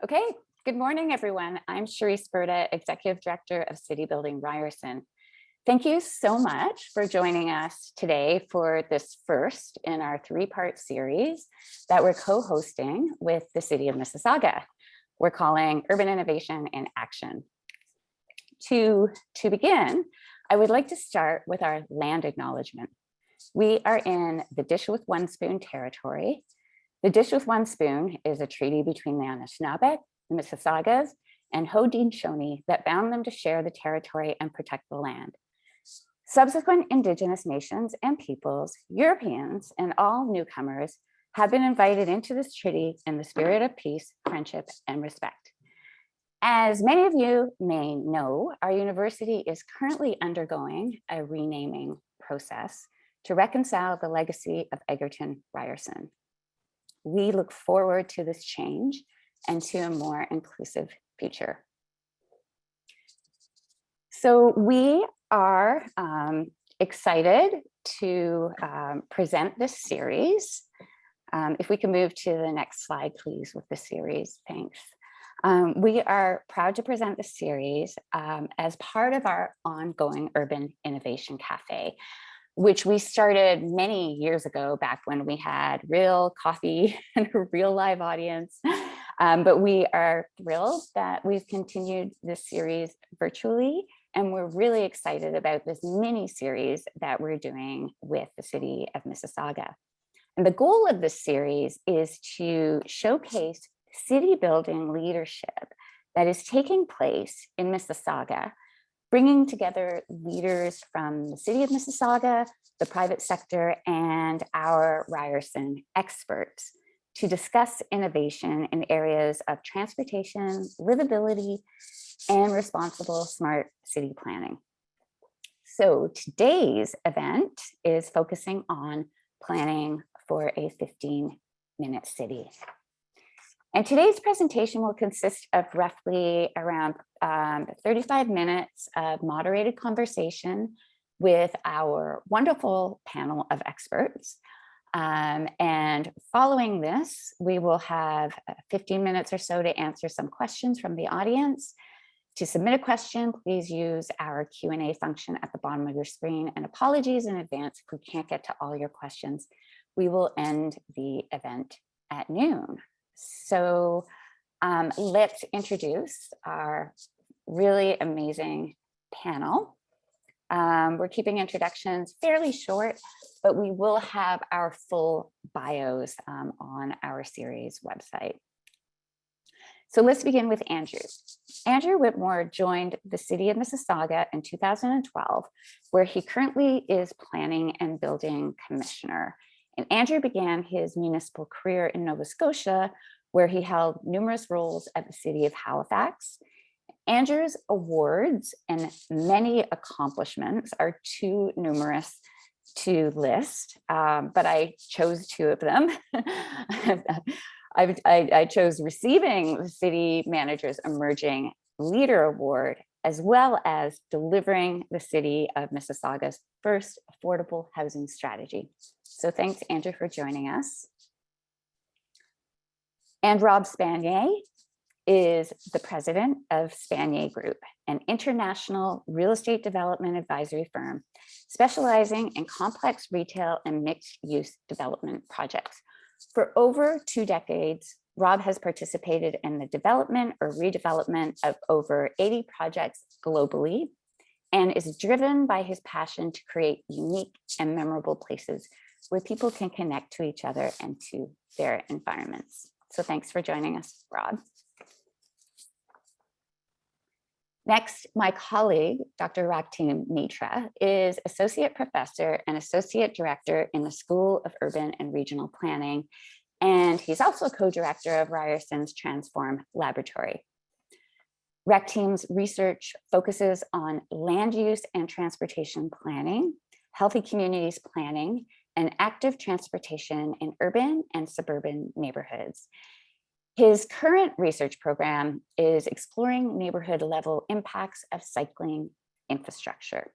Okay, good morning, everyone. I'm Cherise Berta, Executive Director of City Building Ryerson. Thank you so much for joining us today for this first in our three-part series that we're co-hosting with the City of Mississauga. We're calling Urban Innovation in Action. To begin, I would like to start with our land acknowledgement. We are in the Dish with One Spoon territory. The Dish with One Spoon is a treaty between the Anishinaabe, the Mississaugas, and Haudenosaunee that bound them to share the territory and protect the land. Subsequent Indigenous nations and peoples, Europeans, and all newcomers have been invited into this treaty in the spirit of peace, friendship, and respect. As many of you may know, our university is currently undergoing a renaming process to reconcile the legacy of Egerton Ryerson. We look forward to this change and to a more inclusive future. So we are excited to present this series. If we can move to the next slide, please, with the series, thanks. We are proud to present the series as part of our ongoing Urban Innovation Cafe, which we started many years ago, back when we had real coffee and a real live audience. But we are thrilled that we've continued this series virtually, and we're really excited about this mini series that we're doing with the City of Mississauga. And the goal of this series is to showcase city building leadership that is taking place in Mississauga, bringing together leaders from the City of Mississauga, the private sector, and our Ryerson experts to discuss innovation in areas of transportation, livability, and responsible smart city planning. So today's event is focusing on planning for a 15-minute city. And today's presentation will consist of roughly around 35 minutes of moderated conversation with our wonderful panel of experts. And following this, we will have 15 minutes or so to answer some questions from the audience. To submit a question, please use our Q&A function at the bottom of your screen. And apologies in advance if we can't get to all your questions. We will end the event at noon. So let's introduce our really amazing panel. We're keeping introductions fairly short, but we will have our full bios on our series website. So let's begin with Andrew. Andrew Whittemore joined the City of Mississauga in 2012, where he currently is Planning and Building Commissioner. And Andrew began his municipal career in Nova Scotia, where he held numerous roles at the City of Halifax. Andrew's awards and many accomplishments are too numerous to list, but I chose two of them. I chose receiving the City Manager's Emerging Leader Award, as well as delivering the City of Mississauga's first affordable housing strategy. So thanks, Andrew, for joining us. And Rob Spanier is the president of Spanier Group, an international real estate development advisory firm specializing in complex retail and mixed-use development projects. For over 2 decades, Rob has participated in the development or redevelopment of over 80 projects globally and is driven by his passion to create unique and memorable places where people can connect to each other and to their environments. So thanks for joining us, Rob. Next, my colleague, Dr. Raktim Mitra, is Associate Professor and Associate Director in the School of Urban and Regional Planning, and he's also co-director of Ryerson's Transform Laboratory. Raktim's research focuses on land use and transportation planning, healthy communities planning, and active transportation in urban and suburban neighborhoods. His current research program is exploring neighborhood level impacts of cycling infrastructure.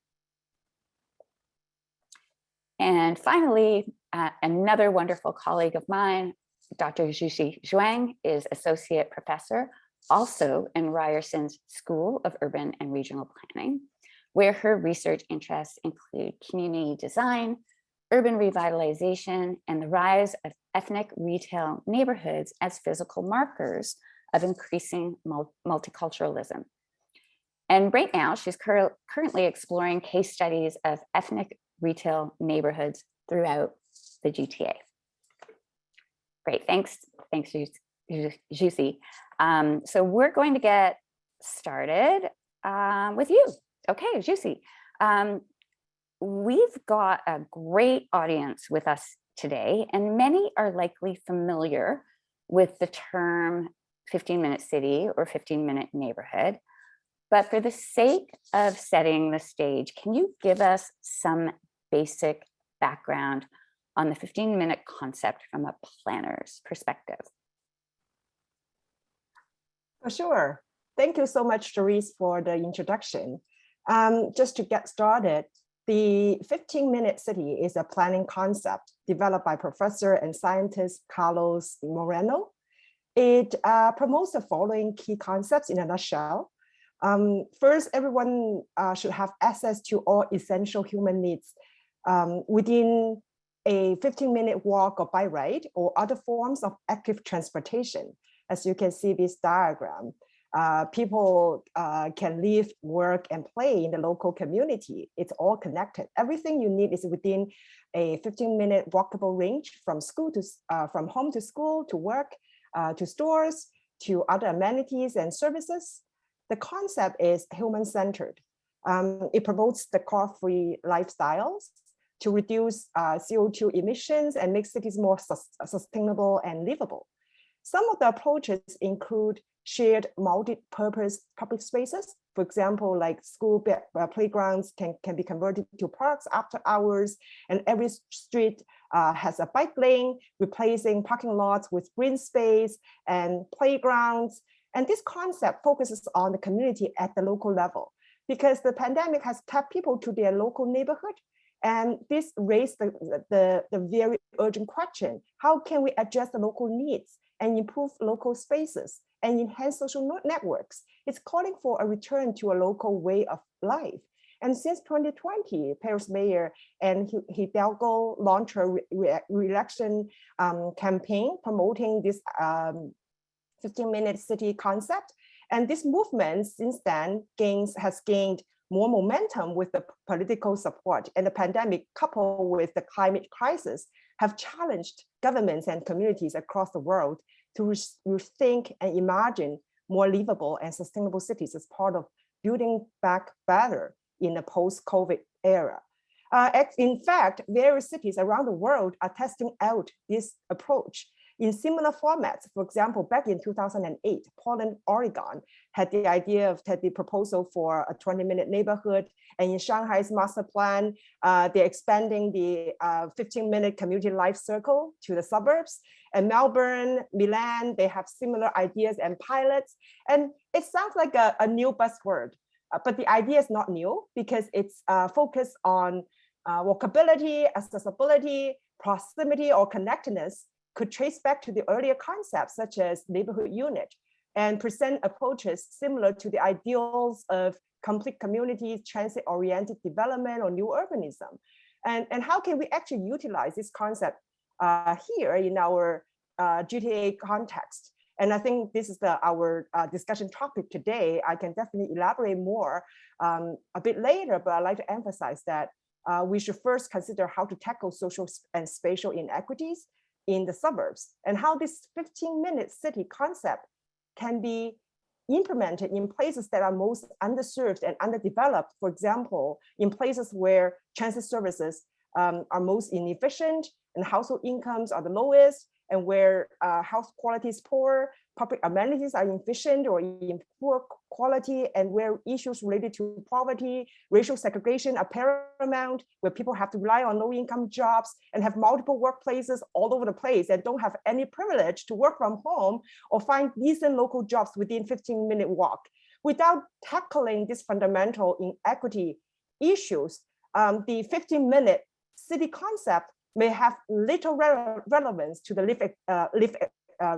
And finally, another wonderful colleague of mine, Dr. Juxi Zhuang is Associate Professor, also in Ryerson's School of Urban and Regional Planning, where her research interests include community design, urban revitalization, and the rise of ethnic retail neighborhoods as physical markers of increasing multiculturalism. And right now, she's currently exploring case studies of ethnic retail neighborhoods throughout the GTA. Great, thanks, Juxi. So we're going to get started with you. Okay, Juxi. We've got a great audience with us today, and many are likely familiar with the term 15-minute city or 15-minute neighborhood. But for the sake of setting the stage, can you give us some basic background on the 15-minute concept from a planner's perspective? For sure. Thank you so much, Doris, for the introduction. Just to get started, the 15-minute city is a planning concept developed by Professor and scientist Carlos Moreno. It promotes the following key concepts in a nutshell. First, everyone should have access to all essential human needs within a 15-minute walk or bike ride or other forms of active transportation. As you can see this diagram, people can live, work, and play in the local community. It's all connected. Everything you need is within a 15-minute walkable range from from home to school, to work, to stores, to other amenities and services. The concept is human-centered. It promotes the car-free lifestyles to reduce CO2 emissions and make cities more sustainable and livable. Some of the approaches include shared multi-purpose public spaces. For example, like school playgrounds can be converted to parks after hours, and every street has a bike lane, replacing parking lots with green space and playgrounds. And this concept focuses on the community at the local level, because the pandemic has kept people to their local neighborhood. And this raised the very urgent question: how can we address the local needs and improve local spaces and enhance social networks? It's calling for a return to a local way of life. And since 2020, Paris Mayor and Hidalgo launched a re-election campaign promoting this 15-minute city concept. And this movement since then has gained more momentum with the political support, and the pandemic coupled with the climate crisis have challenged governments and communities across the world to rethink and imagine more livable and sustainable cities as part of building back better in a post-COVID era. In fact, various cities around the world are testing out this approach in similar formats. For example, back in 2008, Portland, Oregon had the proposal for a 20-minute neighborhood. And in Shanghai's master plan, they're expanding the 15-minute community life circle to the suburbs. And Melbourne, Milan, they have similar ideas and pilots. And it sounds like a new buzzword, but the idea is not new, because it's focused on walkability, accessibility, proximity, or connectedness, could trace back to the earlier concepts such as neighborhood unit, and present approaches similar to the ideals of complete communities, transit-oriented development, or new urbanism. And how can we actually utilize this concept here in our GTA context? And I think this is our discussion topic today. I can definitely elaborate more a bit later, but I'd like to emphasize that we should first consider how to tackle social and spatial inequities in the suburbs, and how this 15-minute city concept can be implemented in places that are most underserved and underdeveloped. For example, in places where transit services are most inefficient and household incomes are the lowest, and where house quality is poor, public amenities are inefficient or in poor quality, and where issues related to poverty, racial segregation are paramount, where people have to rely on low-income jobs and have multiple workplaces all over the place and don't have any privilege to work from home or find decent local jobs within 15-minute walk. Without tackling these fundamental inequity issues, the 15-minute city concept may have little relevance to the lived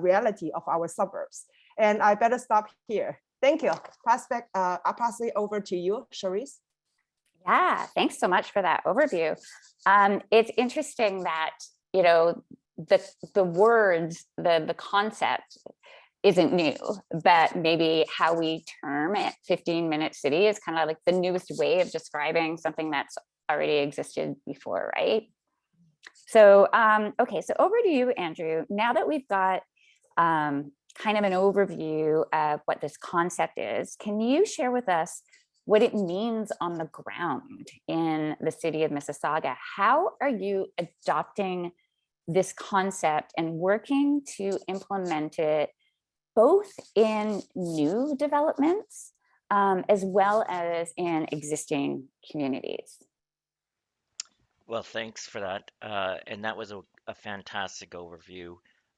reality of our suburbs. And I better stop here. Thank you. I'll pass it over to you, Charisse. Yeah, thanks so much for that overview. It's interesting that, the words, the concept isn't new, but maybe how we term it 15-minute city is kind of like the newest way of describing something that's already existed before, right? So, okay, so over to you, Andrew. Now that we've got kind of an overview of what this concept is, can you share with us what it means on the ground in the city of Mississauga? How are you adopting this concept and working to implement it both in new developments as well as in existing communities? Well, thanks for that. And that was a fantastic overview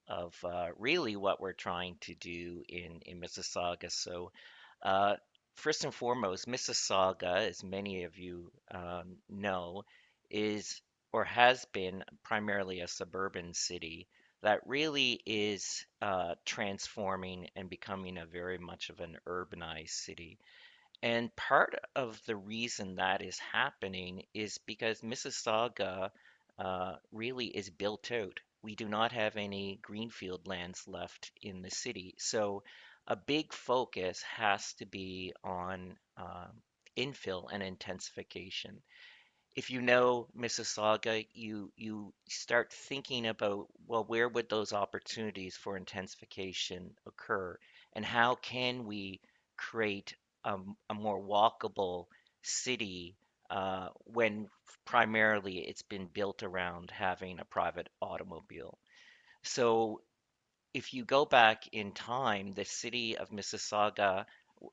of really what we're trying to do in Mississauga. So, uh, first and foremost, Mississauga, as many of you know, is or has been primarily a suburban city that really is transforming and becoming a very much of an urbanized city. And part of the reason that is happening is because Mississauga really is built out. We do not have any greenfield lands left in the city. So a big focus has to be on infill and intensification. If you know Mississauga, you start thinking about, well, where would those opportunities for intensification occur, and how can we create a more walkable city when primarily it's been built around having a private automobile. So if you go back in time, the city of Mississauga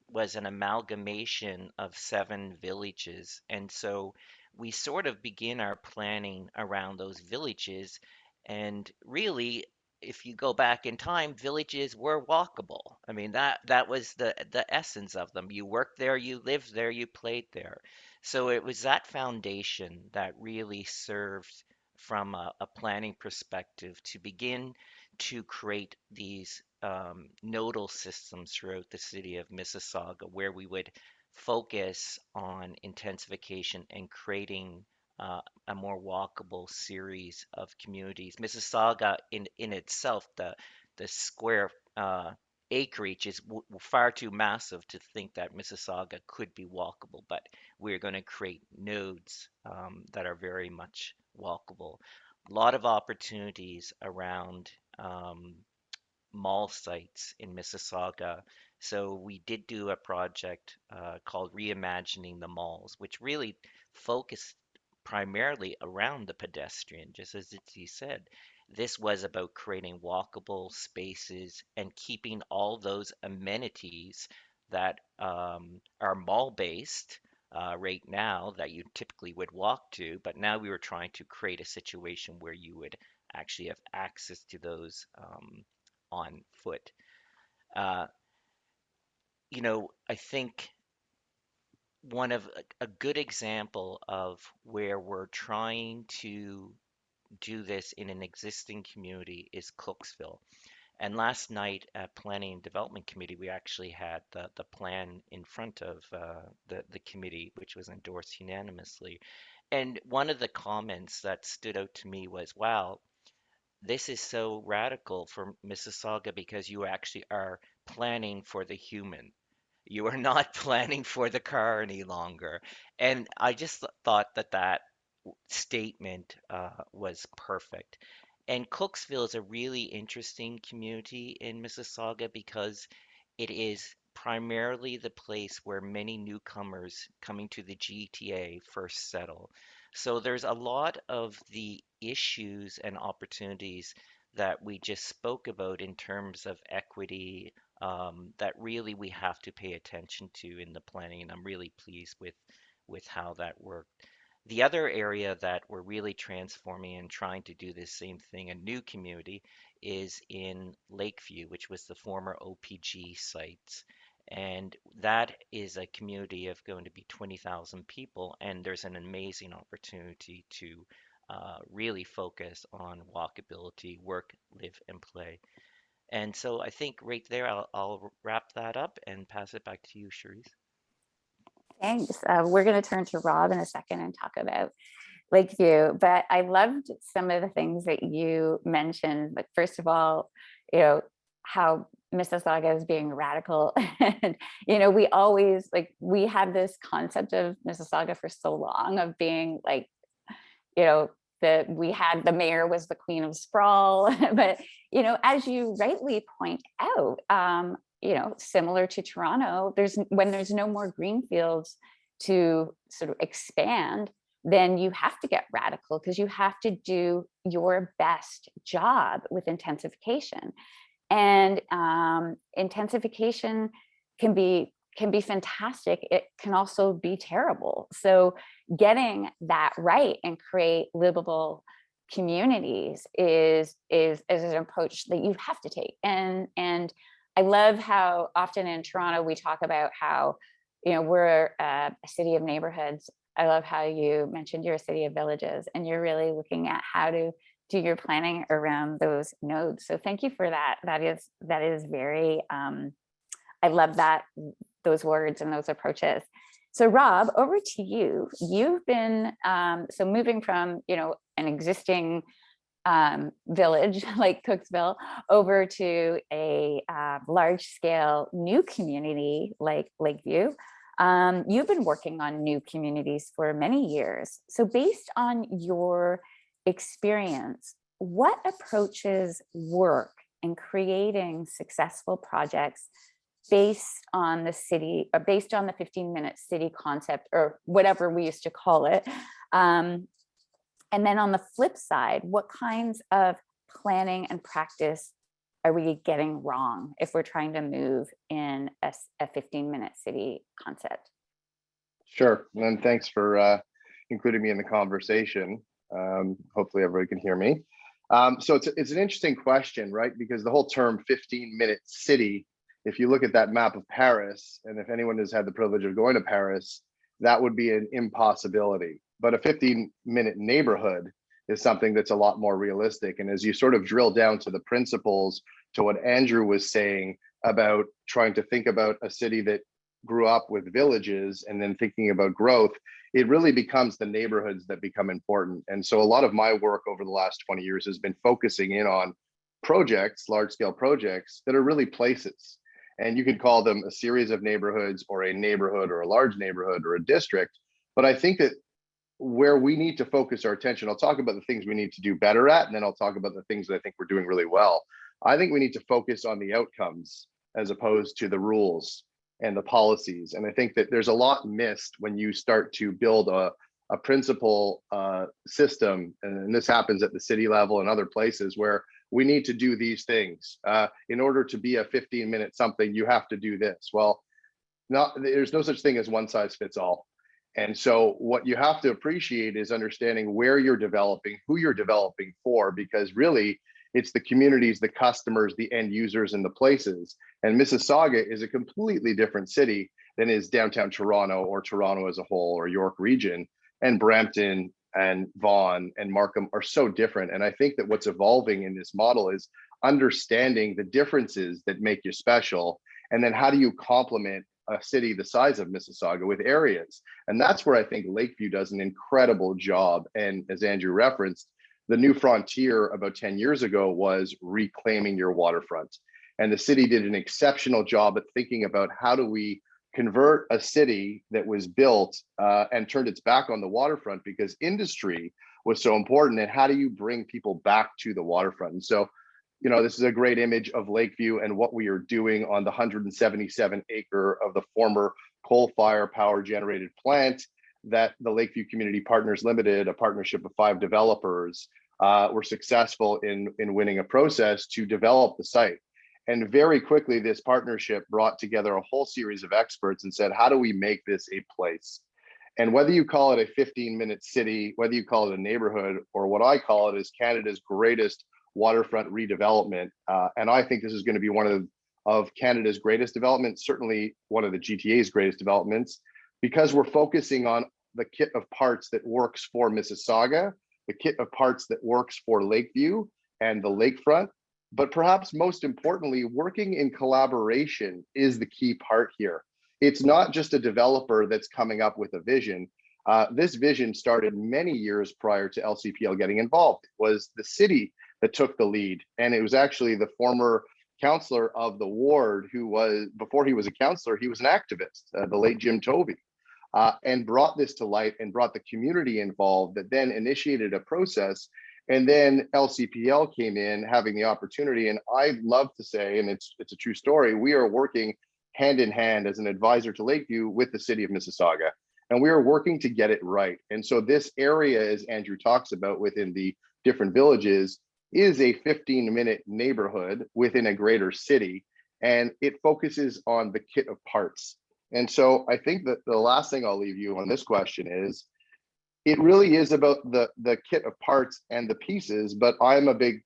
was an amalgamation of 7 villages. And so we sort of begin our planning around those villages. And really, if you go back in time, villages were walkable. I mean, that was the essence of them. You worked there, you lived there, you played there. So it was that foundation that really served from a planning perspective to begin to create these nodal systems throughout the city of Mississauga, where we would focus on intensification and creating a more walkable series of communities. Mississauga, in itself, the square acreage is far too massive to think that Mississauga could be walkable, but we're going to create nodes that are very much walkable. A lot of opportunities around um, mall sites in Mississauga. So we did do a project called Reimagining the Malls, which really focused primarily around the pedestrian, just as Itzi said. This was about creating walkable spaces and keeping all those amenities that are mall based right now that you typically would walk to, but now we were trying to create a situation where you would actually have access to those on foot. Uh, I think one of a good example of where we're trying to do this in an existing community is Cooksville. And last night at Planning and Development Committee, we actually had the plan in front of the committee, which was endorsed unanimously. And one of the comments that stood out to me was, wow, this is so radical for Mississauga because you actually are planning for the human. You are not planning for the car any longer. And I just thought that statement was perfect. And Cooksville is a really interesting community in Mississauga because it is primarily the place where many newcomers coming to the GTA first settle. So there's a lot of the issues and opportunities that we just spoke about in terms of equity that really we have to pay attention to in the planning. And I'm really pleased with how that worked. The other area that we're really transforming and trying to do this same thing, a new community, is in Lakeview, which was the former OPG sites. And that is a community of going to be 20,000 people, and there's an amazing opportunity to really focus on walkability, work, live, and play. And so I think right there, I'll wrap that up and pass it back to you, Cherise. Thanks. We're going to turn to Rob in a second and talk about Lakeview, but I loved some of the things that you mentioned. Like, first of all, how Mississauga is being radical. And, we always we had this concept of Mississauga for so long of being like, that we had the mayor was the queen of sprawl. But, as you rightly point out, similar to Toronto, when there's no more green fields to sort of expand, then you have to get radical because you have to do your best job with intensification. And intensification can be fantastic. It can also be terrible. So getting that right and create livable communities is an approach that you have to take. And I love how often in Toronto we talk about how we're a city of neighborhoods. I love how you mentioned you're a city of villages, and you're really looking at how to do your planning around those nodes. So thank you for that. That is very, I love those words and those approaches. So Rob, over to you. You've been, so moving from, an existing village like Cooksville over to a large scale new community like Lakeview. You've been working on new communities for many years. So based on your experience, what approaches work in creating successful projects based on the city, or based on the 15-minute city concept, or whatever we used to call it? And then on the flip side, what kinds of planning and practice are we getting wrong if we're trying to move in a 15-minute city concept? Sure, and thanks for including me in the conversation. Hopefully everybody can hear me. So it's an interesting question, right? Because the whole term 15-minute city, if you look at that map of Paris, and if anyone has had the privilege of going to Paris, that would be an impossibility. But a 15-minute neighborhood is something that's a lot more realistic. And as you sort of drill down to the principles, to what Andrew was saying about trying to think about a city that grew up with villages and then thinking about growth, it really becomes the neighborhoods that become important. And so a lot of my work over the last 20 years has been focusing in on projects, large scale projects that are really places. And you could call them a series of neighborhoods or a neighborhood or a large neighborhood or a district. But I think that where we need to focus our attention, I'll talk about the things we need to do better at, and then I'll talk about the things that I think we're doing really well. I think we need to focus on the outcomes as opposed to the rules and the policies. And I think that there's a lot missed when you start to build a principal system, and this happens at the city level and other places where we need to do these things. In order to be a 15-minute something, you have to do this. Well, there's no such thing as one size fits all. And so what you have to appreciate is understanding where you're developing, who you're developing for, because really it's the communities, the customers, the end users, and the places. And Mississauga is a completely different city than is downtown Toronto or Toronto as a whole or York region. And Brampton and Vaughan and Markham are so different. And I think that what's evolving in this model is understanding the differences that make you special. And then how do you complement a city the size of Mississauga with areas? And that's where I think Lakeview does an incredible job. And as Andrew referenced, the new frontier about 10 years ago was reclaiming your waterfront. And the city did an exceptional job at thinking about how do we convert a city that was built and turned its back on the waterfront because industry was so important. And how do you bring people back to the waterfront? And so, this is a great image of Lakeview and what we are doing on the 177 acre of the former coal fire power generated plant that the Lakeview Community Partners Limited, a partnership of 5 developers, were successful in winning a process to develop the site. And very quickly, this partnership brought together a whole series of experts and said, how do we make this a place? And whether you call it a 15-minute city, whether you call it a neighborhood, or what I call it is Canada's greatest waterfront redevelopment. And I think this is going to be one of Canada's greatest developments, certainly one of the GTA's greatest developments, because we're focusing on the kit of parts that works for Mississauga, the kit of parts that works for Lakeview and the lakefront. But perhaps most importantly, working in collaboration is the key part here. It's not just a developer that's coming up with a vision. This vision started many years prior to LCPL getting involved. It was the city that took the lead. And it was actually the former councillor of the ward who was, before he was a councillor, he was an activist, the late Jim Tovey, and brought this to light and brought the community involved that then initiated a process. And then LCPL came in having the opportunity. And I'd love to say, and it's a true story, we are working hand in hand as an advisor to Lakeview with the City of Mississauga. And we are working to get it right. And so this area, as Andrew talks about within the different villages, is a 15-minute neighborhood within a greater city. And it focuses on the kit of parts. And so I think that the last thing I'll leave you on this question is, it really is about the kit of parts and the pieces, but I'm a big,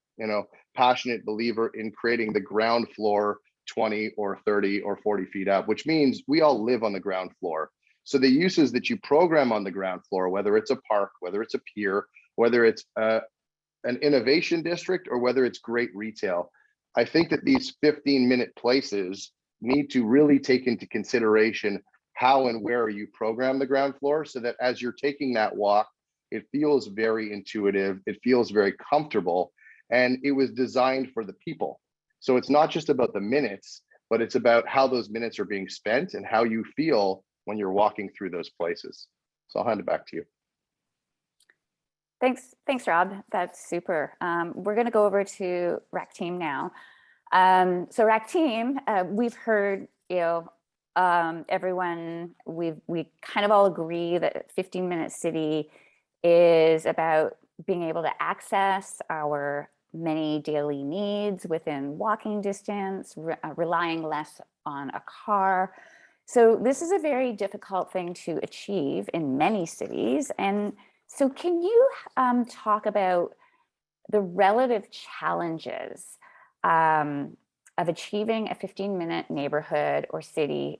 passionate believer in creating the ground floor 20 or 30 or 40 feet up, which means we all live on the ground floor. So the uses that you program on the ground floor, whether it's a park, whether it's a pier, whether it's an innovation district, or whether it's great retail, I think that these 15-minute places need to really take into consideration how and where you program the ground floor, so that as you're taking that walk, it feels very intuitive, it feels very comfortable, and it was designed for the people. So it's not just about the minutes, but it's about how those minutes are being spent and how you feel when you're walking through those places. So I'll hand it back to you. Thanks, Rob. That's super. We're going to go over to RAC team now. So RAC team, we've heard, everyone, we kind of all agree that 15-minute city is about being able to access our many daily needs within walking distance, relying less on a car. So this is a very difficult thing to achieve in many cities. And so can you talk about the relative challenges of achieving a 15-minute neighborhood or city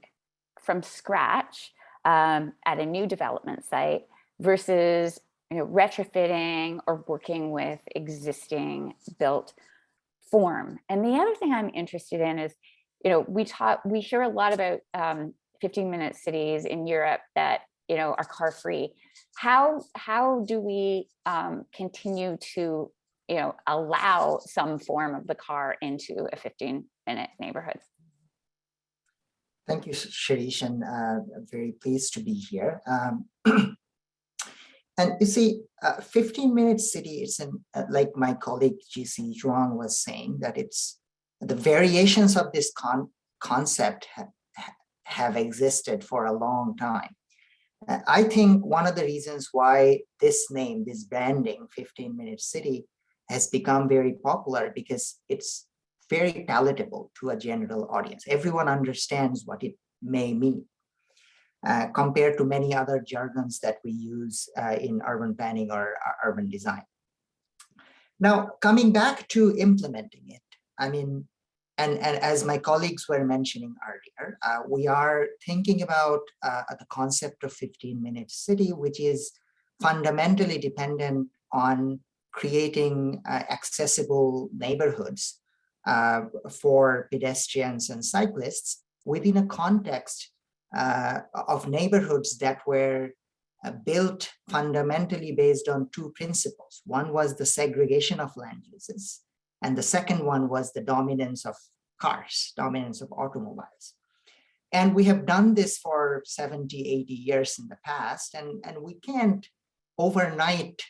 from scratch at a new development site versus retrofitting or working with existing built form? And the other thing I'm interested in is, we hear a lot about 15-minute cities in Europe that are car free. How do we continue to allow some form of the car into a 15-minute neighborhood? Thank you, Shirish, and I'm very pleased to be here. And you see, 15-minute city, it's like my colleague GC Zhuang was saying, that it's the variations of this concept have existed for a long time. I think one of the reasons why this name, this branding, 15-minute city, has become very popular, because it's very palatable to a general audience. Everyone understands what it may mean, compared to many other jargons that we use in urban planning or urban design. Now, coming back to implementing it, and as my colleagues were mentioning earlier, we are thinking about the concept of 15-minute city, which is fundamentally dependent on creating accessible neighborhoods for pedestrians and cyclists within a context of neighborhoods that were built fundamentally based on two principles. One was the segregation of land uses, and the second one was the dominance of cars, dominance of automobiles. And we have done this for 70, 80 years in the past, and we can't overnight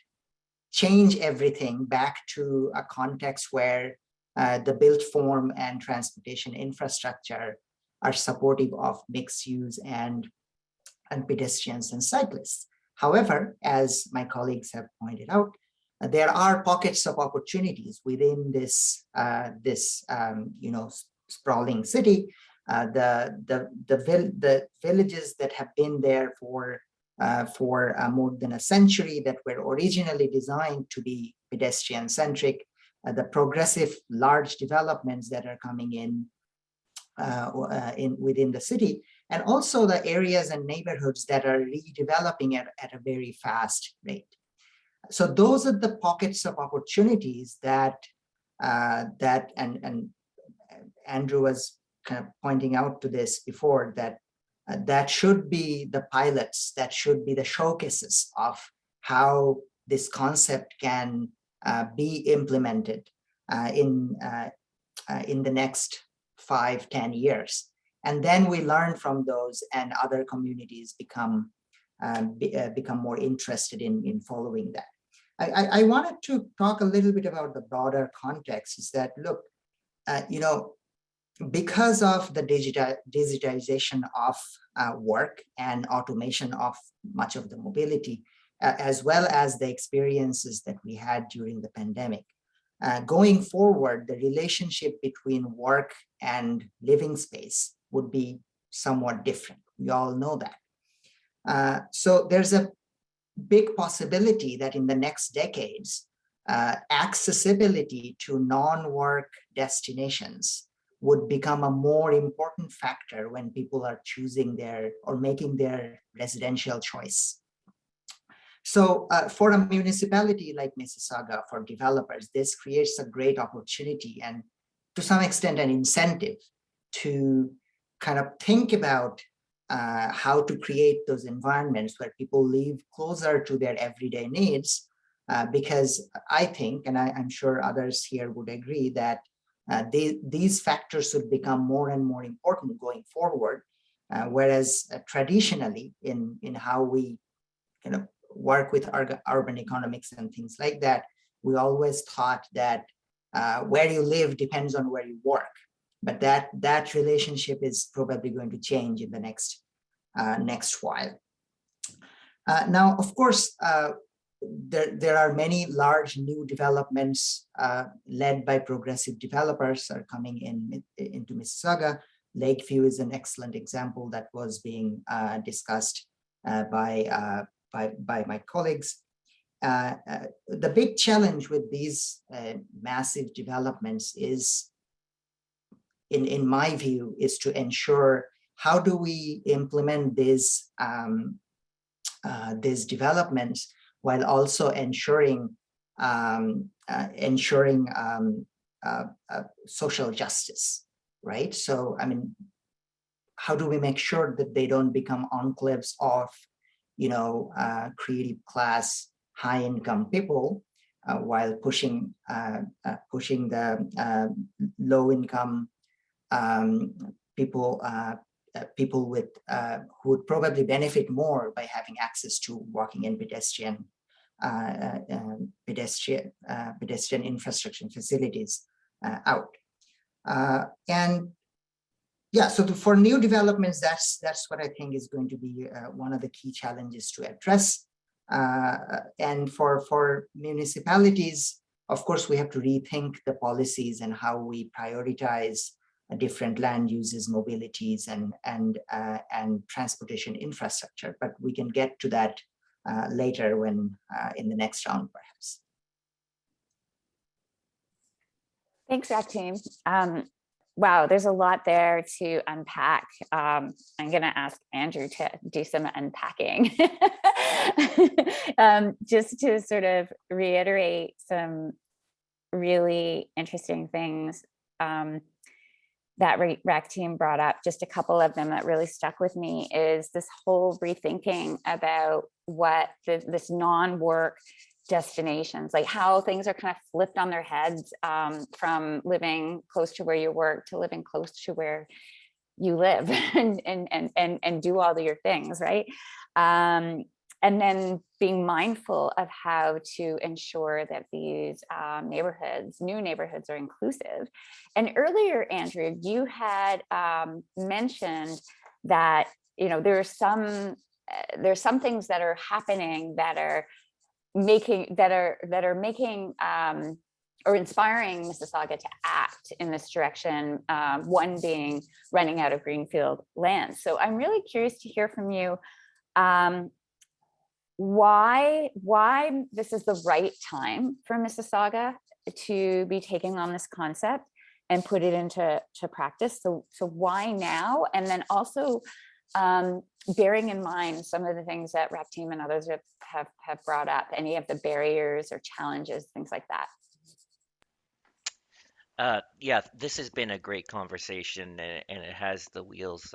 change everything back to a context where the built form and transportation infrastructure are supportive of mixed use and pedestrians and cyclists. However, as my colleagues have pointed out, there are pockets of opportunities within this sprawling city. The villages that have been there for more than a century, that were originally designed to be pedestrian centric, the progressive large developments that are coming in within the city, and also the areas and neighborhoods that are redeveloping at a very fast rate. So those are the pockets of opportunities that and Andrew was kind of pointing out to this before, that that should be the pilots, that should be the showcases of how this concept can be implemented in the next 5-10 years. And then we learn from those, and other communities become more interested in following that. I wanted to talk a little bit about the broader context, is that, look, because of the digitization of work and automation of much of the mobility, as well as the experiences that we had during the pandemic, going forward, the relationship between work and living space would be somewhat different. We all know that. So there's a big possibility that in the next decades, accessibility to non-work destinations would become a more important factor when people are choosing or making their residential choice. So for a municipality like Mississauga, for developers, this creates a great opportunity and to some extent an incentive to kind of think about how to create those environments where people live closer to their everyday needs, because I think, and I'm sure others here would agree, that these factors should become more and more important going forward, whereas traditionally in how we kind of work with urban economics and things like that, we always thought that where you live depends on where you work. But that relationship is probably going to change in the next while. Now, of course, there are many large new developments led by progressive developers are coming into Mississauga. Lakeview is an excellent example that was being discussed by my colleagues. The big challenge with these massive developments is, in my view, is to ensure how do we implement these developments while also ensuring social justice, right? So, I mean, how do we make sure that they don't become enclaves of, creative class, high-income people, while pushing the low-income people with who would probably benefit more by having access to walking and pedestrian infrastructure and facilities out. And yeah, so for new developments, that's what I think is going to be one of the key challenges to address. And for municipalities, of course, we have to rethink the policies and how we prioritize different land uses, mobilities, and transportation infrastructure. But we can get to that later when in the next round, perhaps. Thanks, Raktim. Wow, there's a lot there to unpack. I'm going to ask Andrew to do some unpacking. Just to sort of reiterate some really interesting things that Raktim brought up. Just a couple of them that really stuck with me is this whole rethinking about what this non-work destinations, like how things are kind of flipped on their heads, from living close to where you work to living close to where you live and do all of your things, right? And then being mindful of how to ensure that these new neighborhoods are inclusive. And earlier, Andrew, you had mentioned that there's some things that are happening that are making or inspiring Mississauga to act in this direction. One being running out of greenfield land. So I'm really curious to hear from you. Why this is the right time for Mississauga to be taking on this concept and put it into practice. So why now? And then also bearing in mind some of the things that rep team and others have brought up, any of the barriers or challenges, things like that. Yeah, this has been a great conversation and it has the wheels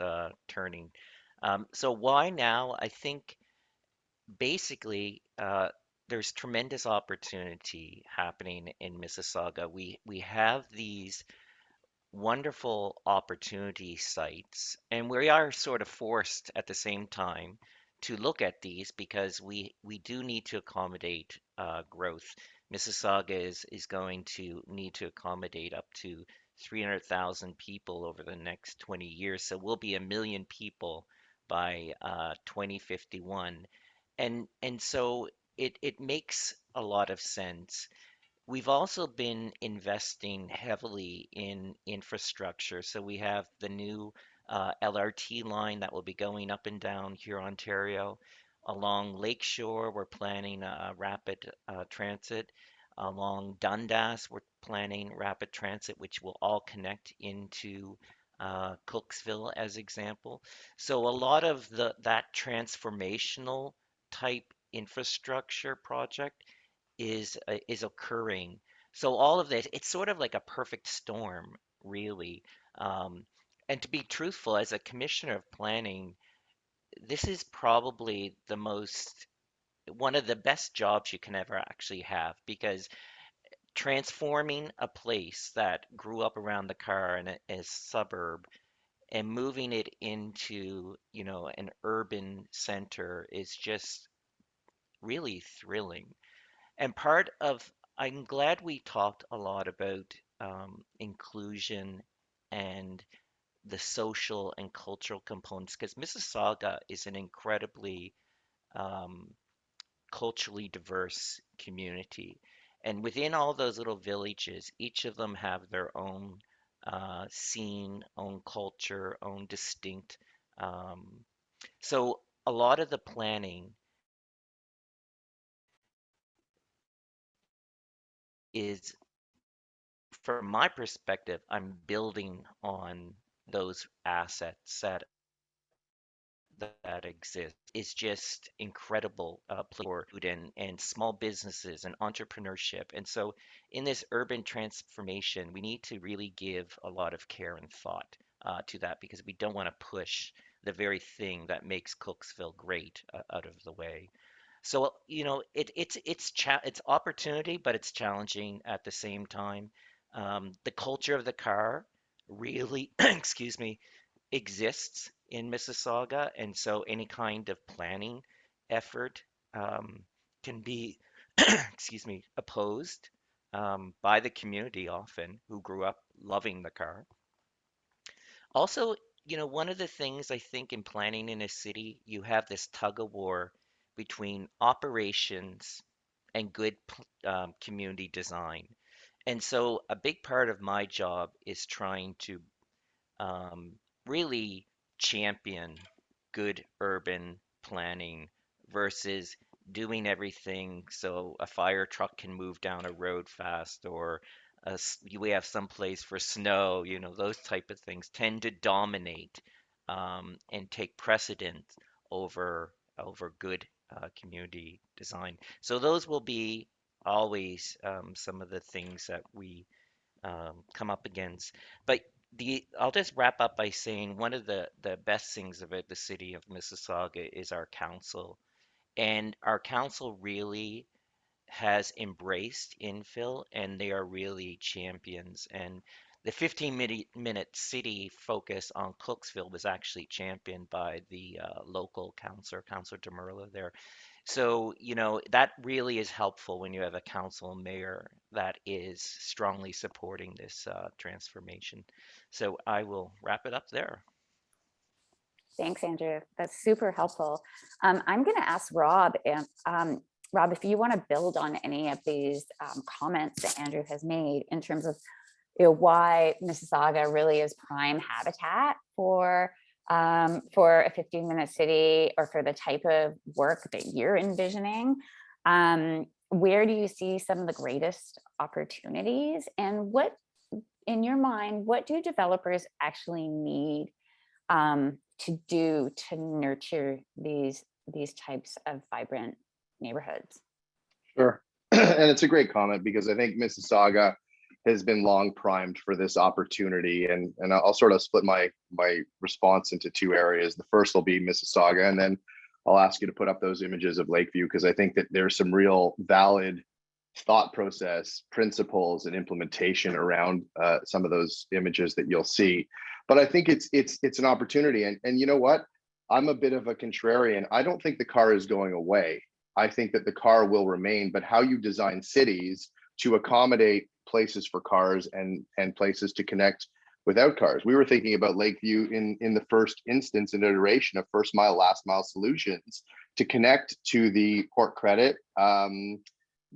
turning. So why now? I think basically there's tremendous opportunity happening in Mississauga. We have these wonderful opportunity sites, and we are sort of forced at the same time to look at these because we do need to accommodate growth. Mississauga is going to need to accommodate up to 300,000 people over the next 20 years, so we'll be 1 million people by 2051, and so it makes a lot of sense. We've also been investing heavily in infrastructure. So we have the new LRT line that will be going up and down here, Ontario. Along Lakeshore, we're planning rapid transit. Along Dundas, we're planning rapid transit, which will all connect into Cooksville, as example. So a lot of that transformational type infrastructure project is occurring. So all of this, it's sort of like a perfect storm, really. Um, and to be truthful, as a commissioner of planning, this is probably the most one of the best jobs you can ever actually have because transforming a place that grew up around the car in a suburb and moving it into, an urban center is just really thrilling. And part of, I'm glad we talked a lot about inclusion and the social and cultural components because Mississauga is an incredibly um, culturally diverse community. And within all those little villages, each of them have their own scene, own culture, own distinct. Um, so a lot of the planning is from my perspective, I'm building on those assets that exist. It's just incredible place for food and small businesses and entrepreneurship. And so, in this urban transformation, we need to really give a lot of care and thought to that because we don't want to push the very thing that makes Cooksville great out of the way. So, it's opportunity, but it's challenging at the same time. The culture of the car really, excuse me, exists in Mississauga, and so any kind of planning effort um, can be, excuse me, opposed by the community often who grew up loving the car. Also, one of the things I think in planning in a city, you have this tug of war between operations and good community design. And so a big part of my job is trying to um, really champion good urban planning versus doing everything so a fire truck can move down a road fast or we have some place for snow, those type of things tend to dominate and take precedent over good community design. So those will be always some of the things that we come up against. But I'll just wrap up by saying one of the best things about the city of Mississauga is our council. And our council really has embraced infill and they are really champions. And the 15-minute city focus on Cooksville was actually championed by the local councillor, Councillor Demerla there. So, that really is helpful when you have a council and mayor that is strongly supporting this transformation. So I will wrap it up there. Thanks, Andrew. That's super helpful. I'm going to ask Rob, and Rob, if you want to build on any of these comments that Andrew has made in terms of why Mississauga really is prime habitat for a 15-minute city or for the type of work that you're envisioning. Where do you see some of the greatest opportunities, and what, in your mind, what do developers actually need to do to nurture these types of vibrant neighborhoods? Sure. And it's a great comment because I think Mississauga has been long primed for this opportunity. And I'll sort of split my response into two areas. The first will be Mississauga, and then I'll ask you to put up those images of Lakeview, because I think that there's some real valid thought process, principles, and implementation around some of those images that you'll see. But I think it's an opportunity. And you know what? I'm a bit of a contrarian. I don't think the car is going away. I think that the car will remain, but how you design cities to accommodate places for cars and places to connect without cars. We were thinking about Lakeview in the first instance and iteration of first mile, last mile solutions to connect to the Port Credit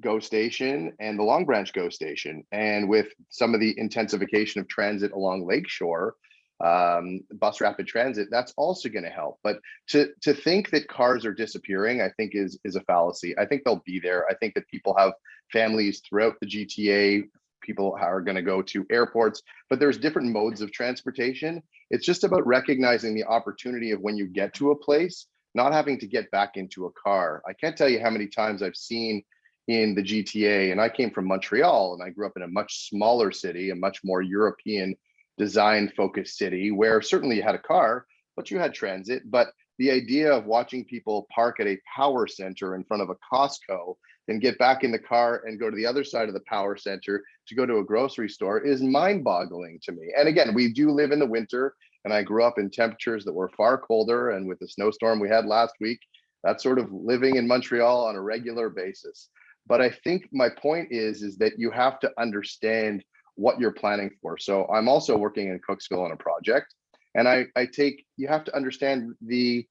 GO station and the Long Branch GO station. And with some of the intensification of transit along Lakeshore, bus rapid transit, that's also going to help. But to think that cars are disappearing, I think is a fallacy. I think they'll be there. I think that people have families throughout the GTA. People are going to go to airports, but there's different modes of transportation. It's just about recognizing the opportunity of when you get to a place, not having to get back into a car. I can't tell you how many times I've seen in the GTA, and I came from Montreal, and I grew up in a much smaller city, a much more European design focused city, where certainly you had a car, but you had transit. But the idea of watching people park at a power center in front of a Costco and get back in the car and go to the other side of the power center to go to a grocery store is mind-boggling to me. And again, we do live in the winter, and I grew up in temperatures that were far colder, and with the snowstorm we had last week, that's sort of living in Montreal on a regular basis. But I think my point is that you have to understand what you're planning for. So I'm also working in Cooksville on a project, and you have to understand the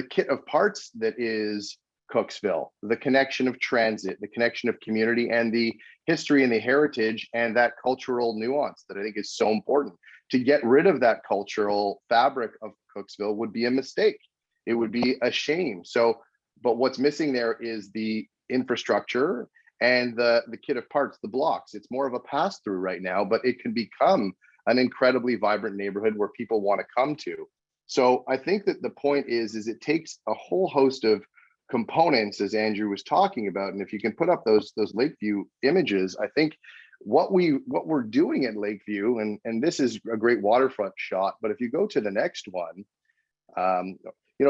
kit of parts that is Cooksville, the connection of transit, the connection of community, and the history and the heritage and that cultural nuance that I think is so important. To get rid of that cultural fabric of Cooksville would be a mistake. It would be a shame. So, but what's missing there is the infrastructure and the kit of parts, the blocks. It's more of a pass through right now, but it can become an incredibly vibrant neighborhood where people want to come to. So I think that the point is it takes a whole host of components, as Andrew was talking about. And if you can put up those Lakeview images, I think what we're doing at Lakeview, and this is a great waterfront shot, but if you go to the next one,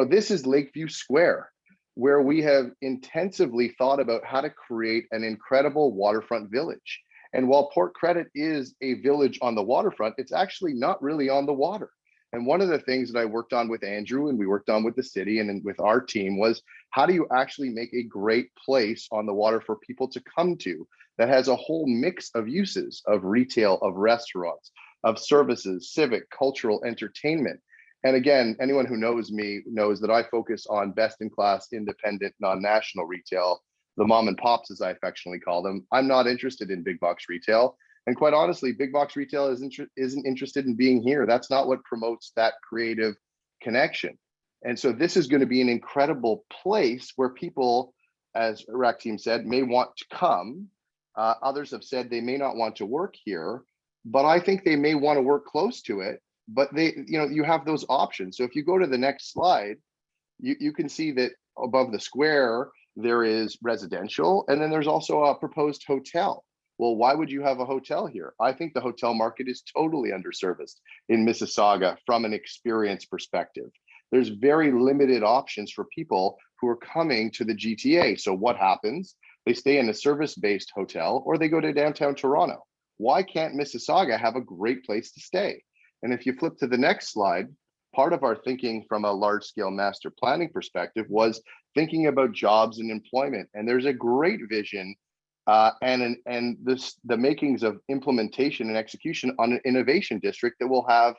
this is Lakeview Square, where we have intensively thought about how to create an incredible waterfront village. And while Port Credit is a village on the waterfront, it's actually not really on the water. And one of the things that I worked on with Andrew, and we worked on with the city and with our team, was how do you actually make a great place on the water for people to come to that has a whole mix of uses, of retail, of restaurants, of services, civic, cultural, entertainment. And again, anyone who knows me knows that I focus on best-in-class, independent, non-national retail, the mom and pops, as I affectionately call them. I'm not interested in big box retail. And quite honestly, big box retail isn't interested in being here. That's not what promotes that creative connection. And so this is going to be an incredible place where people, as Rec Team said, may want to come. Others have said they may not want to work here, but I think they may want to work close to it. But you have those options. So if you go to the next slide, you can see that above the square, there is residential, and then there's also a proposed hotel. Well, why would you have a hotel here? I think the hotel market is totally underserviced in Mississauga from an experience perspective. There's very limited options for people who are coming to the GTA. So what happens? They stay in a service-based hotel or they go to downtown Toronto. Why can't Mississauga have a great place to stay? And if you flip to the next slide, part of our thinking from a large-scale master planning perspective was thinking about jobs and employment. And there's a great vision the makings of implementation and execution on an innovation district that will have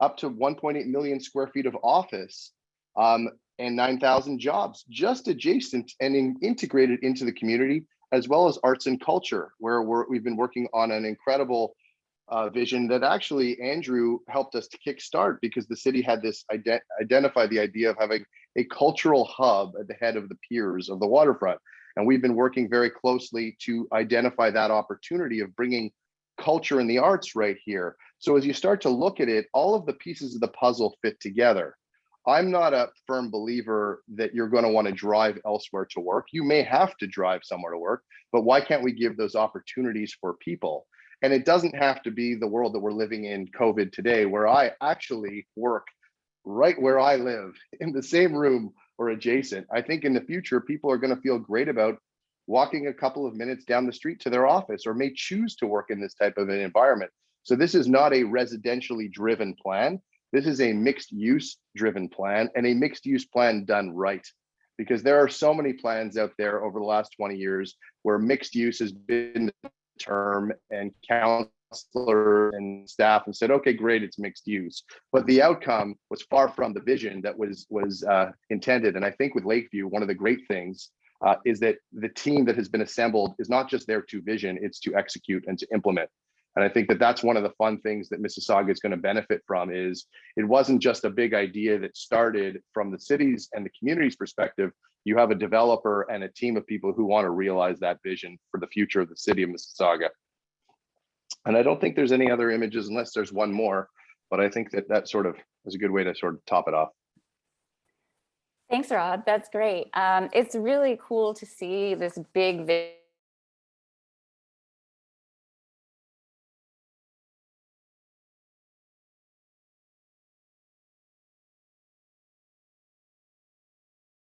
up to 1.8 million square feet of office and 9,000 jobs just adjacent and integrated into the community, as well as arts and culture, where we've been working on an incredible vision that actually Andrew helped us to kickstart, because the city had this identified the idea of having a cultural hub at the head of the piers of the waterfront. And we've been working very closely to identify that opportunity of bringing culture and the arts right here. So as you start to look at it, all of the pieces of the puzzle fit together. I'm not a firm believer that you're going to want to drive elsewhere to work. You may have to drive somewhere to work, but why can't we give those opportunities for people? And it doesn't have to be the world that we're living in COVID today, where I actually work right where I live in the same room or adjacent. I think in the future, people are going to feel great about walking a couple of minutes down the street to their office, or may choose to work in this type of an environment. So this is not a residentially driven plan. This is a mixed use driven plan, and a mixed use plan done right. Because there are so many plans out there over the last 20 years where mixed use has been the term, and counselors and staff have said, okay, great, it's mixed use. But the outcome was far from the vision that was intended. And I think with Lakeview, one of the great things is that the team that has been assembled is not just there to vision, it's to execute and to implement. And I think that that's one of the fun things that Mississauga is going to benefit from. Is it wasn't just a big idea that started from the city's and the community's perspective. You have a developer and a team of people who want to realize that vision for the future of the city of Mississauga. And I don't think there's any other images unless there's one more, but I think that that sort of is a good way to sort of top it off. Thanks, Rob. That's great. It's really cool to see this big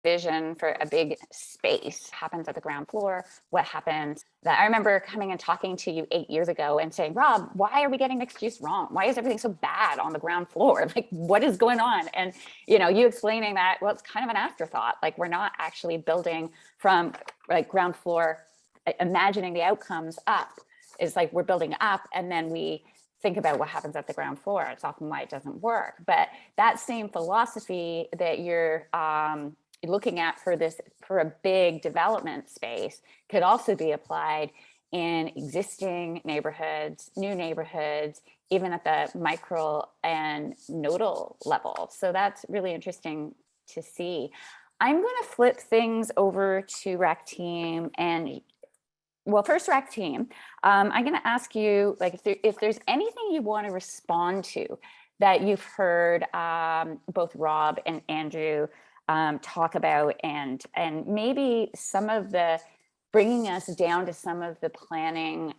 vision for a big space happens at the ground floor. What happens that I remember coming and talking to you 8 years ago and saying, Rob, why are we getting mixed use wrong? Why is everything so bad on the ground floor? Like, what is going on? And, you know, you explaining that, well, it's kind of an afterthought. Like, we're not actually building from like ground floor, imagining the outcomes up. It's like we're building up and then we think about what happens at the ground floor. It's often why it doesn't work. But that same philosophy that you're looking at for a big development space could also be applied in existing neighborhoods, new neighborhoods, even at the micro and nodal level. So that's really interesting to see. I'm going to flip things over to Rec Team. And well, first, Rec Team, I'm going to ask you, like, if there's anything you want to respond to that you've heard both Rob and Andrew talk about, and maybe some of the bringing us down to some of the planning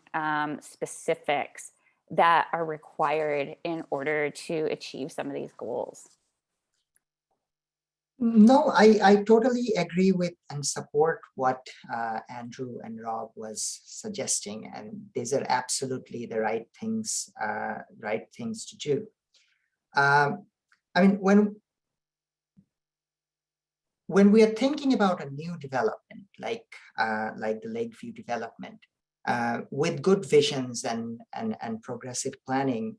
specifics that are required in order to achieve some of these goals. No, I totally agree with and support what Andrew and Rob was suggesting, and these are absolutely the right things to do. I mean, when we are thinking about a new development like the Lakeview development, with good visions and progressive planning,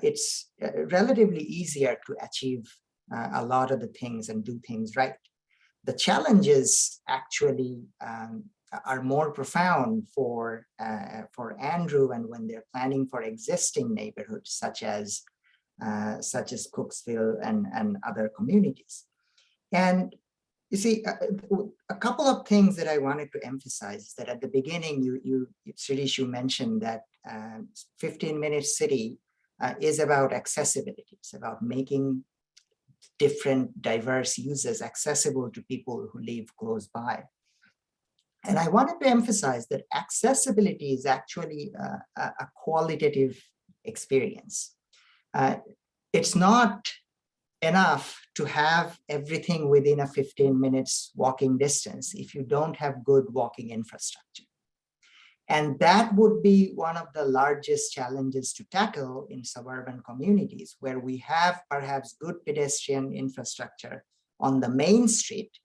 it's relatively easier to achieve a lot of the things and do things right. The challenges actually are more profound for Andrew, and when they're planning for existing neighborhoods such as Cooksville and other communities. And you see, a couple of things that I wanted to emphasize is that at the beginning, Sirish, you mentioned that 15-minute city is about accessibility. It's about making different diverse uses accessible to people who live close by. And I wanted to emphasize that accessibility is actually a qualitative experience. It's not enough to have everything within a 15 minutes walking distance if you don't have good walking infrastructure. And that would be one of the largest challenges to tackle in suburban communities, where we have perhaps good pedestrian infrastructure on the main street,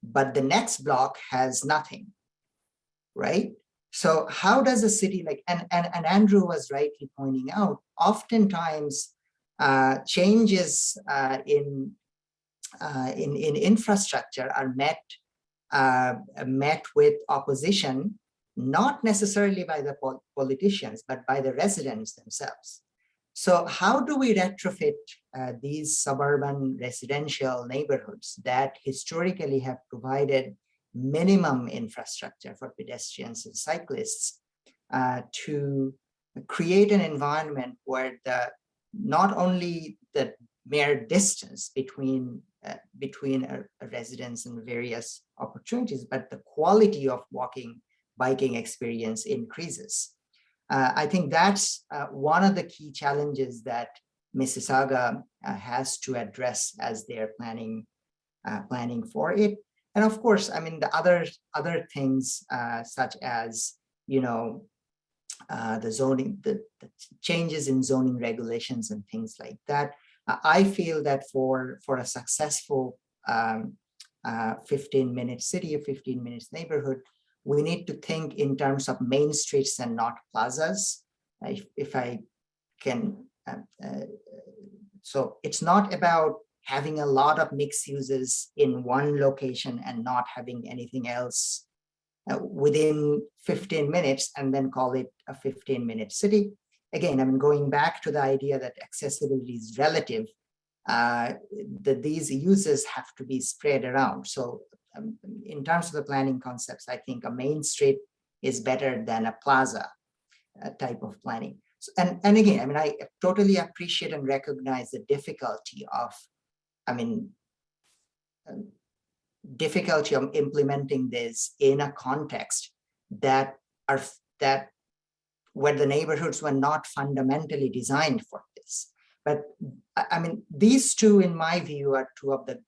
but the next block has nothing, right? So how does a city like, and Andrew was rightly pointing out, oftentimes changes in infrastructure are met with opposition, not necessarily by the politicians, but by the residents themselves. So how do we retrofit these suburban residential neighborhoods that historically have provided minimum infrastructure for pedestrians and cyclists to create an environment where not only the mere distance between a residence and various opportunities, but the quality of biking experience increases. I think that's one of the key challenges that Mississauga has to address as they're planning for it. And of course, I mean, the other things such as, the zoning, the changes in zoning regulations and things like that. I feel that for a successful 15-minute city or 15 minutes neighborhood, we need to think in terms of main streets and not plazas. If I can, so it's not about having a lot of mixed uses in one location and not having anything else within 15 minutes and then call it a 15-minute city. Again, I'm going back to the idea that accessibility is relative, that these uses have to be spread around. So in terms of the planning concepts, I think a main street is better than a plaza type of planning. So, and again, I mean, I totally appreciate and recognize the difficulty of, difficulty of implementing this in a context that where the neighborhoods were not fundamentally designed for this. But I mean, these two, in my view, are two of the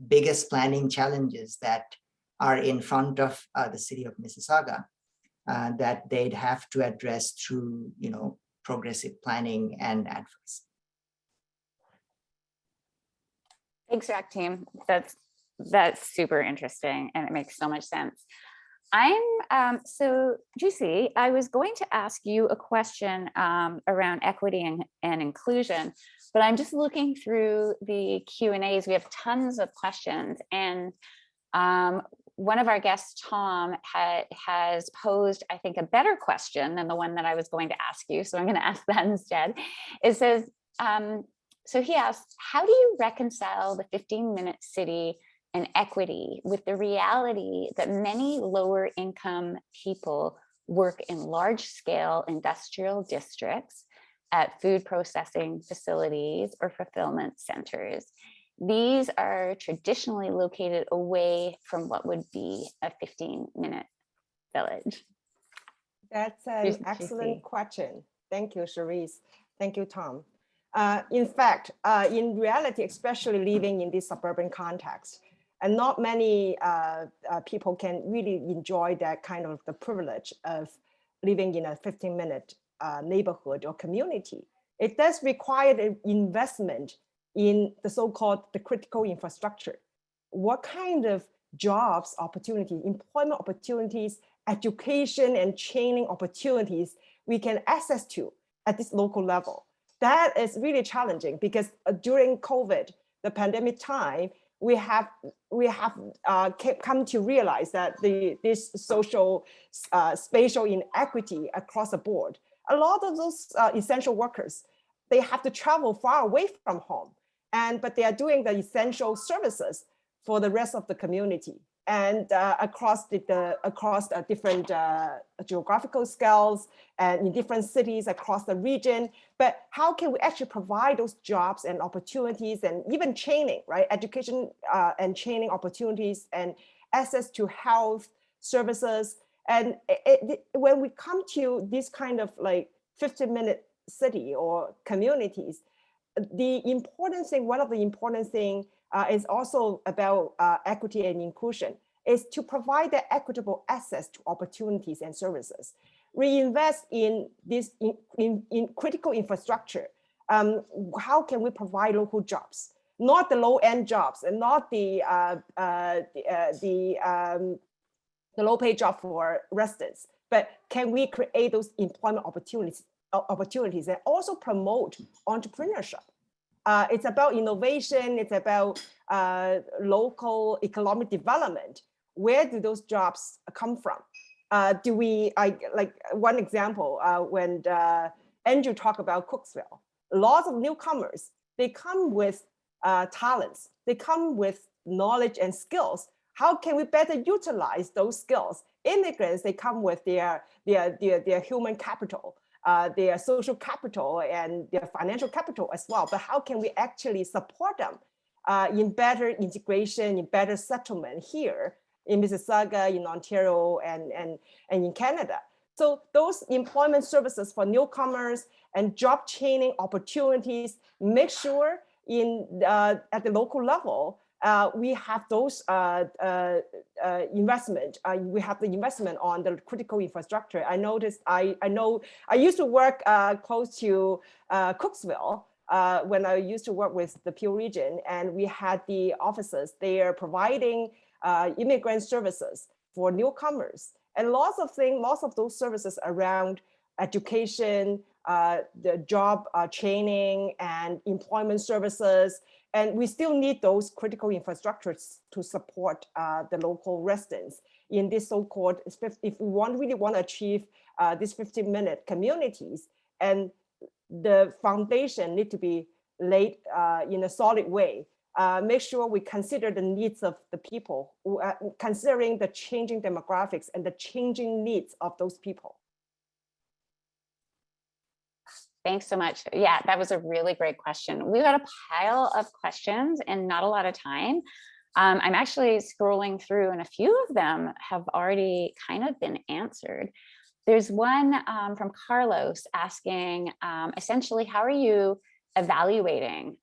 biggest planning challenges that are in front of the city of Mississauga that they'd have to address through, progressive planning and advocacy. Thanks, Jack team. That's super interesting, and it makes so much sense. So Juicy, I was going to ask you a question around equity and inclusion, but I'm just looking through the Q&As. We have tons of questions, and one of our guests, Tom, has posed, I think, a better question than the one that I was going to ask you. So I'm going to ask that instead. It says, so he asked, how do you reconcile the 15-minute city and equity with the reality that many lower income people work in large scale industrial districts at food processing facilities or fulfillment centers? These are traditionally located away from what would be a 15-minute village. That's an excellent question. Thank you, Cherise. Thank you, Tom. In fact, in reality, especially living in this suburban context, and not many people can really enjoy that kind of the privilege of living in a 15-minute neighborhood or community. It does require an investment in the so-called the critical infrastructure. What kind of jobs opportunities, employment opportunities, education and training opportunities we can access to at this local level? That is really challenging because during COVID, the pandemic time, we have come to realize that this social spatial inequity across the board. A lot of those essential workers, they have to travel far away from home, but they are doing the essential services for the rest of the community and across different geographical scales and in different cities across the region. But how can we actually provide those jobs and opportunities and even training, right? Education and training opportunities and access to health services. And when we come to this kind of like 15-minute city or communities, the important thing, one of the important things is also about equity and inclusion, is to provide the equitable access to opportunities and services. We invest in this in critical infrastructure. How can we provide local jobs, not the low-end jobs and not the low-paid job for residents, but can we create those employment opportunities and also promote entrepreneurship? It's about innovation. It's about local economic development. Where do those jobs come from? Like one example, when Andrew talked about Cooksville, lots of newcomers, they come with talents. They come with knowledge and skills. How can we better utilize those skills? Immigrants, they come with their human capital. their social capital and their financial capital as well, but how can we actually support them in better integration, in better settlement here in Mississauga, in Ontario, and in Canada. So those employment services for newcomers and job training opportunities, make sure at the local level, we have those investment. We have the investment on the critical infrastructure. I noticed, I know, I used to work close to Cooksville when I used to work with the Peel region, and we had the offices there providing immigrant services for newcomers. And lots of those services around education, the job training and employment services. And we still need those critical infrastructures to support the local residents in this so-called, if we really want to achieve these 15-minute communities, and the foundation need to be laid in a solid way. Make sure we consider the needs of the people, considering the changing demographics and the changing needs of those people. Thanks so much. Yeah, that was a really great question. We got a pile of questions and not a lot of time. I'm actually scrolling through, and a few of them have already kind of been answered. There's one from Carlos asking, essentially, how are you evaluating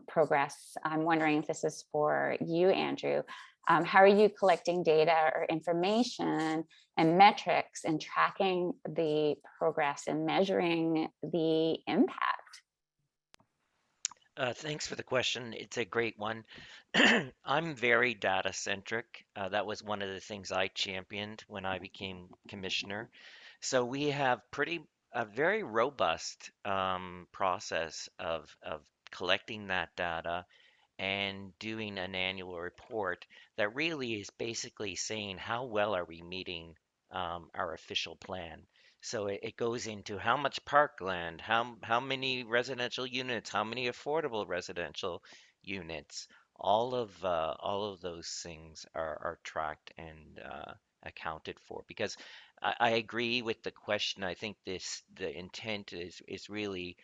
progress? I'm wondering if this is for you, Andrew. How are you collecting data or information and metrics and tracking the progress and measuring the impact? Thanks for the question. It's a great one. I'm very data centric. That was one of the things I championed when I became commissioner. So we have a very robust process of collecting that data and doing an annual report that really is basically saying how well are we meeting our official plan. So it goes into how much parkland, how many residential units, how many affordable residential units. All of those things are tracked and accounted for. Because I agree with the question. I think the intent is really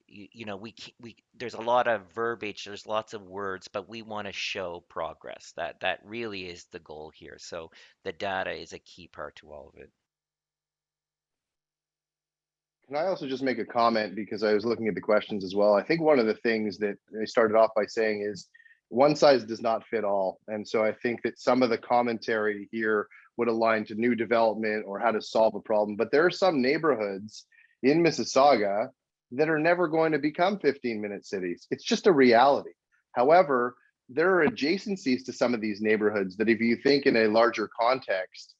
we there's a lot of verbiage, there's lots of words, but we want to show progress. That really is the goal here. So the data is a key part to all of it. Can I also just make a comment, because I was looking at the questions as well? I think one of the things that I started off by saying is one size does not fit all. And so I think that some of the commentary here would align to new development or how to solve a problem. But there are some neighborhoods in Mississauga that are never going to become 15-minute cities. It's just a reality. However, there are adjacencies to some of these neighborhoods that if you think in a larger context,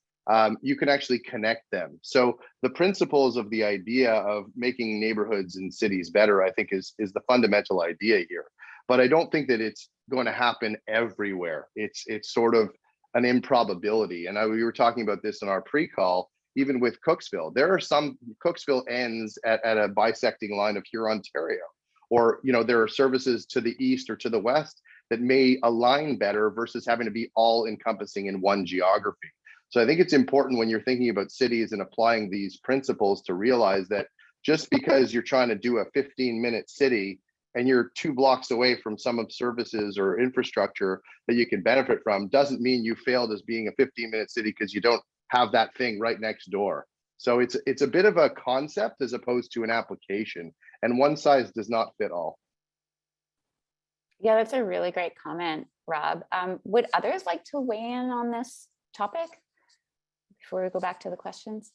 you can actually connect them. So the principles of the idea of making neighborhoods and cities better, I think is the fundamental idea here. But I don't think that it's going to happen everywhere. It's sort of an improbability. And we were talking about this in our pre-call, even with Cooksville. There are some Cooksville ends at a bisecting line of Huron-Ontario, or there are services to the east or to the west that may align better versus having to be all encompassing in one geography. So I think it's important when you're thinking about cities and applying these principles to realize that just because you're trying to do a 15-minute city and you're 2 blocks away from some of services or infrastructure that you can benefit from doesn't mean you failed as being a 15-minute city because you don't have that thing right next door. So it's a bit of a concept as opposed to an application, and one size does not fit all. Yeah, that's a really great comment, Rob. Would others like to weigh in on this topic before we go back to the questions?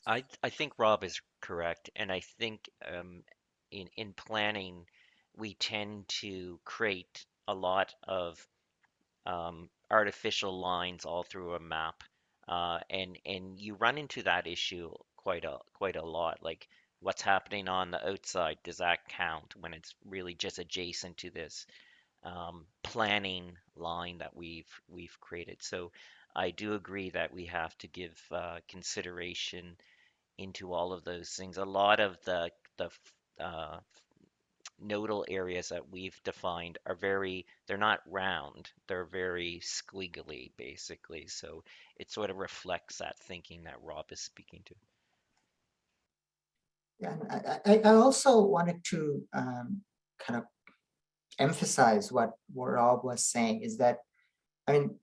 I think Rob is correct, and I think in planning we tend to create a lot of artificial lines all through a map, and you run into that issue quite a lot. Like, what's happening on the outside, does that count when it's really just adjacent to this planning line that we've created? So I do agree that we have to give consideration into all of those things. A lot of the nodal areas that we've defined are they're not round, they're very squiggly, basically. So it sort of reflects that thinking that Rob is speaking to. Yeah, and I also wanted to kind of emphasize what Rob was saying is that, I mean,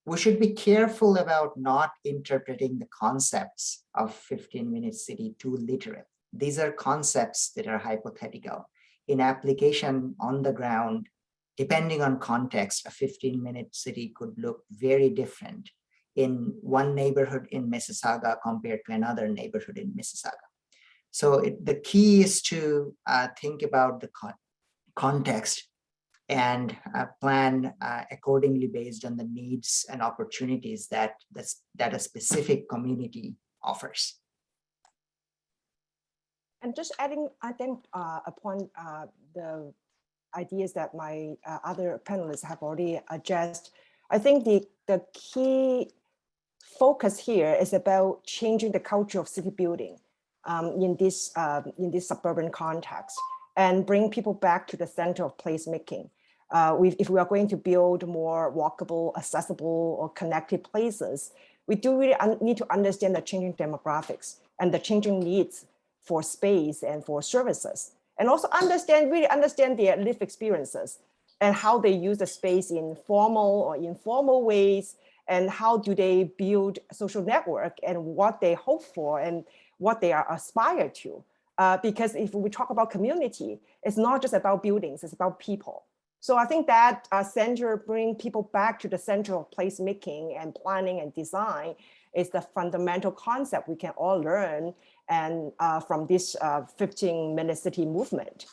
we should be careful about not interpreting the concepts of 15-minute city too literal. These are concepts that are hypothetical. In application on the ground, depending on context, a 15-minute city could look very different in one neighborhood in Mississauga compared to another neighborhood in Mississauga. So the key is to think about the context and plan accordingly based on the needs and opportunities that a specific community offers. And just adding, I think, upon the ideas that my other panelists have already addressed, I think the key focus here is about changing the culture of city building in this suburban context, and bring people back to the center of placemaking. If we are going to build more walkable, accessible, or connected places, we do really need to understand the changing demographics and the changing needs for space and for services, and also really understand their lived experiences and how they use the space in formal or informal ways, and how do they build a social network, and what they hope for and what they are aspire to. Because if we talk about community, it's not just about buildings, it's about people. So I think that center, bring people back to the center of placemaking and planning and design, is the fundamental concept we can all learn and from this 15-minute city movement.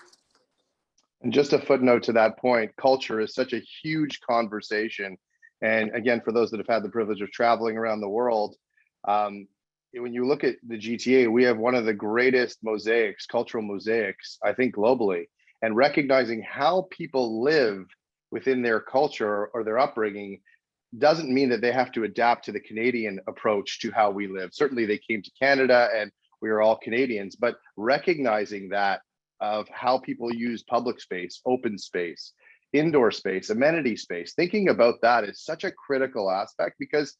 And just a footnote to that point, culture is such a huge conversation. And again, for those that have had the privilege of traveling around the world, when you look at the GTA, we have one of the greatest mosaics, cultural mosaics, I think globally, and recognizing how people live within their culture or their upbringing doesn't mean that they have to adapt to the Canadian approach to how we live. Certainly they came to Canada and we are all Canadians, but recognizing that of how people use public space, open space, indoor space, amenity space, thinking about that is such a critical aspect, because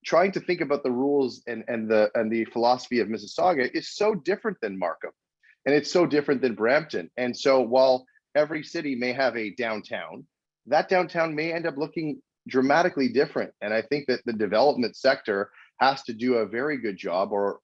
trying to think about the rules and the philosophy of Mississauga is so different than Markham, and it's so different than Brampton. And so while every city may have a downtown, that downtown may end up looking dramatically different. And I think that the development sector has to do a very good job, or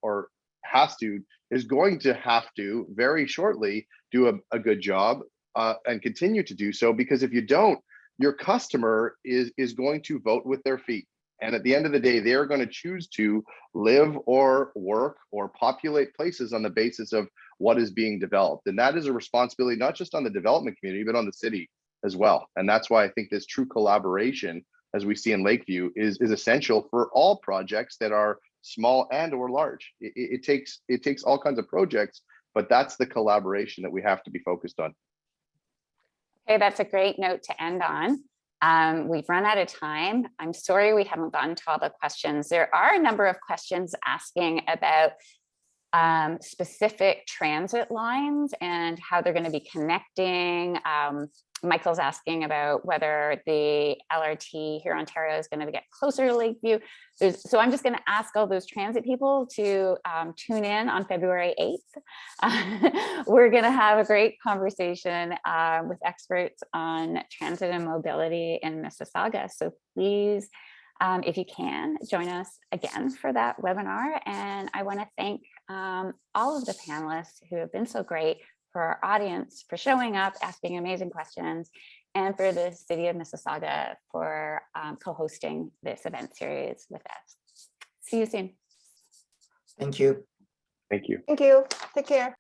is going to have to very shortly do a good job and continue to do so, because if you don't, your customer is going to vote with their feet. And at the end of the day, they're going to choose to live or work or populate places on the basis of what is being developed. And that is a responsibility, not just on the development community, but on the city as well. And that's why I think this true collaboration, as we see in Lakeview, is essential for all projects that are small and or large. It takes all kinds of projects, but that's the collaboration that we have to be focused on. Okay, that's a great note to end on. We've run out of time. I'm sorry we haven't gotten to all the questions. There are a number of questions asking about specific transit lines and how they're going to be connecting. Michael's asking about whether the LRT here in Ontario is going to get closer to Lakeview. So I'm just going to ask all those transit people to tune in on February 8th. We're going to have a great conversation with experts on transit and mobility in Mississauga. So please, if you can, join us again for that webinar. And I want to thank all of the panelists who have been so great, for our audience for showing up, asking amazing questions, and for the City of Mississauga for co-hosting this event series with us. See you soon. Thank you. Thank you. Thank you. Take care.